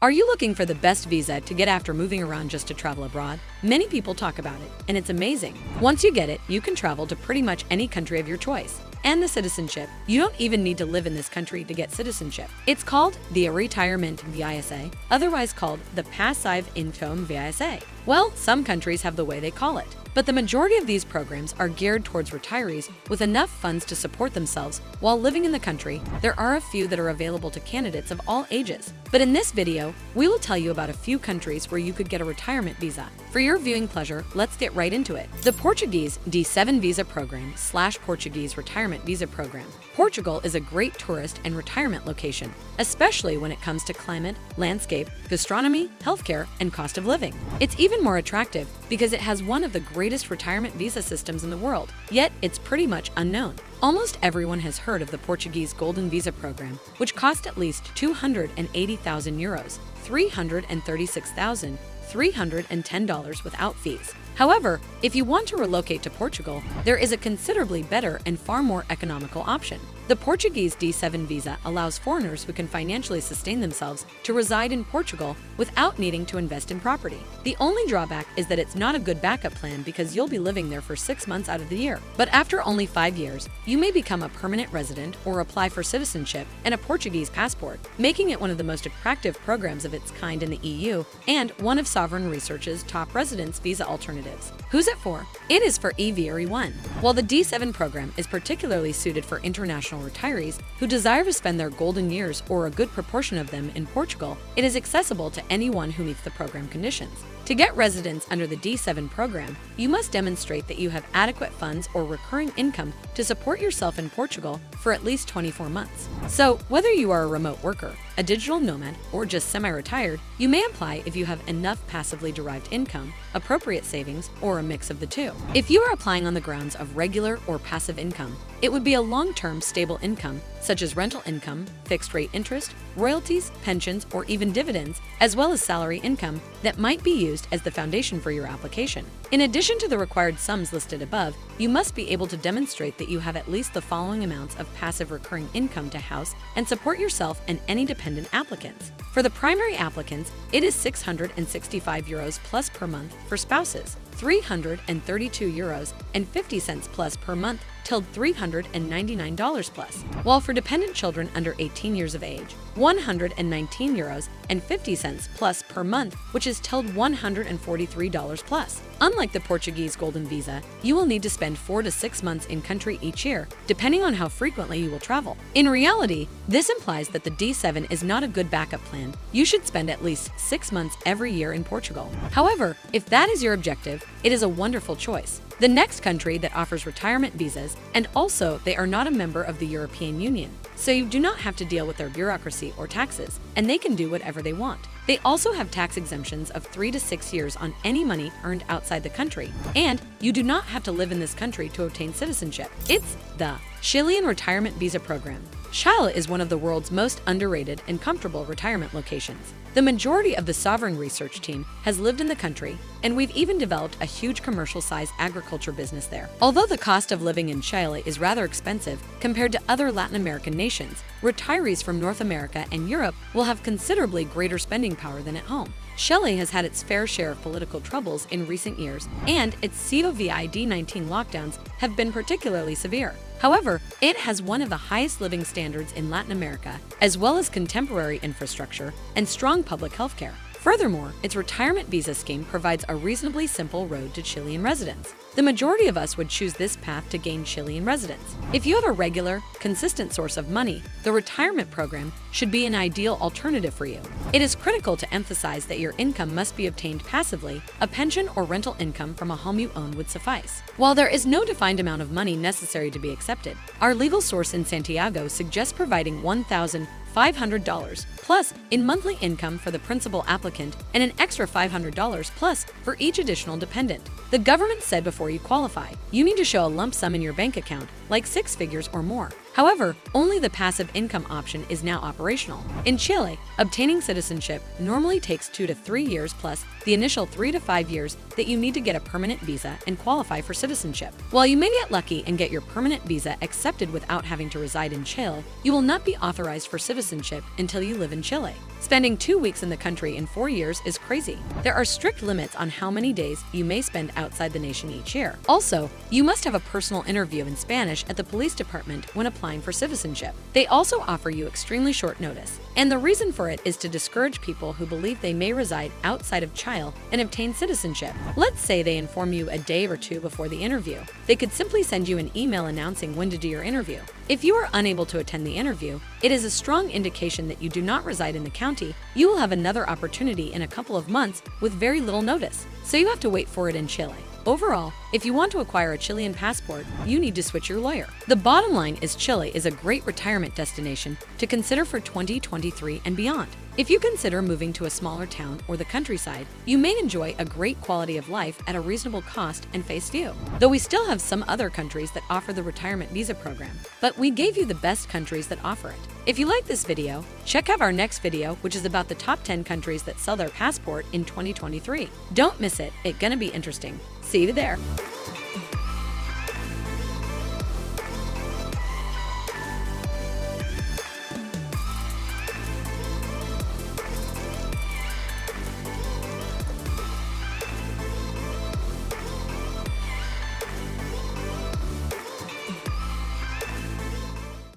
Are you looking for the best visa to get after moving around just to travel abroad? Many people talk about it, and it's amazing. Once you get it, you can travel to pretty much any country of your choice. And the citizenship, you don't even need to live in this country to get citizenship. It's called the Retirement Visa, otherwise called the Passive Income Visa. Well, some countries have the way they call it. But the majority of these programs are geared towards retirees with enough funds to support themselves while living in the country. There are a few that are available to candidates of all ages. But in this video, we will tell you about a few countries where you could get a retirement visa. For your viewing pleasure, let's get right into it. The Portuguese D7 Visa Program / Portuguese Retirement Visa Program. Portugal is a great tourist and retirement location, especially when it comes to climate, landscape, gastronomy, healthcare, and cost of living. It's even more attractive because it has one of the greatest retirement visa systems in the world, yet it's pretty much unknown. Almost everyone has heard of the Portuguese Golden Visa Program, which cost at least €280,000, $336,310 without fees. However, if you want to relocate to Portugal, there is a considerably better and far more economical option. The Portuguese D7 visa allows foreigners who can financially sustain themselves to reside in Portugal without needing to invest in property. The only drawback is that it's not a good backup plan because you'll be living there for 6 months out of the year. But after only 5 years, you may become a permanent resident or apply for citizenship and a Portuguese passport, making it one of the most attractive programs of its kind in the EU and one of Sovereign Research's top residence visa alternatives. Who's it for? It is for EVERY1. While the D7 program is particularly suited for international retirees who desire to spend their golden years or a good proportion of them in Portugal, it is accessible to anyone who meets the program conditions. To get residence under the D7 program, you must demonstrate that you have adequate funds or recurring income to support yourself in Portugal for at least 24 months. So, whether you are a remote worker, a digital nomad, or just semi-retired, you may apply if you have enough passively derived income, appropriate savings, or a mix of the two. If you are applying on the grounds of regular or passive income, it would be a long-term stable income, such as rental income, fixed-rate interest, royalties, pensions, or even dividends, as well as salary income that might be used as the foundation for your application. In addition to the required sums listed above, you must be able to demonstrate that you have at least the following amounts of passive recurring income to house and support yourself and any dependent applicants. For the primary applicants, it is €665 plus per month for spouses, €332.50 plus per month till $399 plus, while for dependent children under 18 years of age, €119.50 plus per month, which is till $143 plus. Unlike the Portuguese Golden Visa, you will need to spend 4 to 6 months in country each year, depending on how frequently you will travel. In reality, this implies that the D7 is not a good backup plan. You should spend at least 6 months every year in Portugal. However, if that is your objective, it is a wonderful choice. The next country that offers retirement visas, and also they are not a member of the European Union, so you do not have to deal with their bureaucracy or taxes, and they can do whatever they want. They also have tax exemptions of 3 to 6 years on any money earned outside the country, and you do not have to live in this country to obtain citizenship. It's the Chilean Retirement Visa Program. Chile is one of the world's most underrated and comfortable retirement locations. The majority of the Sovereign Research team has lived in the country, and we've even developed a huge commercial-sized agriculture business there. Although the cost of living in Chile is rather expensive compared to other Latin American nations, retirees from North America and Europe will have considerably greater spending power than at home. Chile has had its fair share of political troubles in recent years, and its COVID-19 lockdowns have been particularly severe. However, it has one of the highest living standards in Latin America, as well as contemporary infrastructure and strong public health care. Furthermore, its retirement visa scheme provides a reasonably simple road to Chilean residence. The majority of us would choose this path to gain Chilean residence. If you have a regular, consistent source of money, the retirement program should be an ideal alternative for you. It is critical to emphasize that your income must be obtained passively. A pension or rental income from a home you own would suffice. While there is no defined amount of money necessary to be accepted, our legal source in Santiago suggests providing $1,500 plus in monthly income for the principal applicant and an extra $500 plus for each additional dependent. The government said before you qualify, you need to show a lump sum in your bank account, like 6 figures or more. However, only the passive income option is now operational. In Chile, obtaining citizenship normally takes 2 to 3 years plus the initial 3 to 5 years that you need to get a permanent visa and qualify for citizenship. While you may get lucky and get your permanent visa accepted without having to reside in Chile, you will not be authorized for citizenship until you live in Chile. Spending 2 weeks in the country in 4 years is crazy. There are strict limits on how many days you may spend outside the nation each year. Also, you must have a personal interview in Spanish at the police department when applying for citizenship. They also offer you extremely short notice, and the reason for it is to discourage people who believe they may reside outside of Chile and obtain citizenship. Let's say they inform you a day or two before the interview. They could simply send you an email announcing when to do your interview. If you are unable to attend the interview, it is a strong indication that you do not reside in the county. You will have another opportunity in a couple of months with very little notice, so you have to wait for it in Chile. Overall, if you want to acquire a Chilean passport, you need to switch your lawyer. The bottom line is Chile is a great retirement destination to consider for 2023 and beyond. If you consider moving to a smaller town or the countryside, you may enjoy a great quality of life at a reasonable cost and face view. Though we still have some other countries that offer the retirement visa program, but we gave you the best countries that offer it. If you like this video, check out our next video, which is about the top 10 countries that sell their passport in 2023. Don't miss it, it's gonna be interesting. See you there.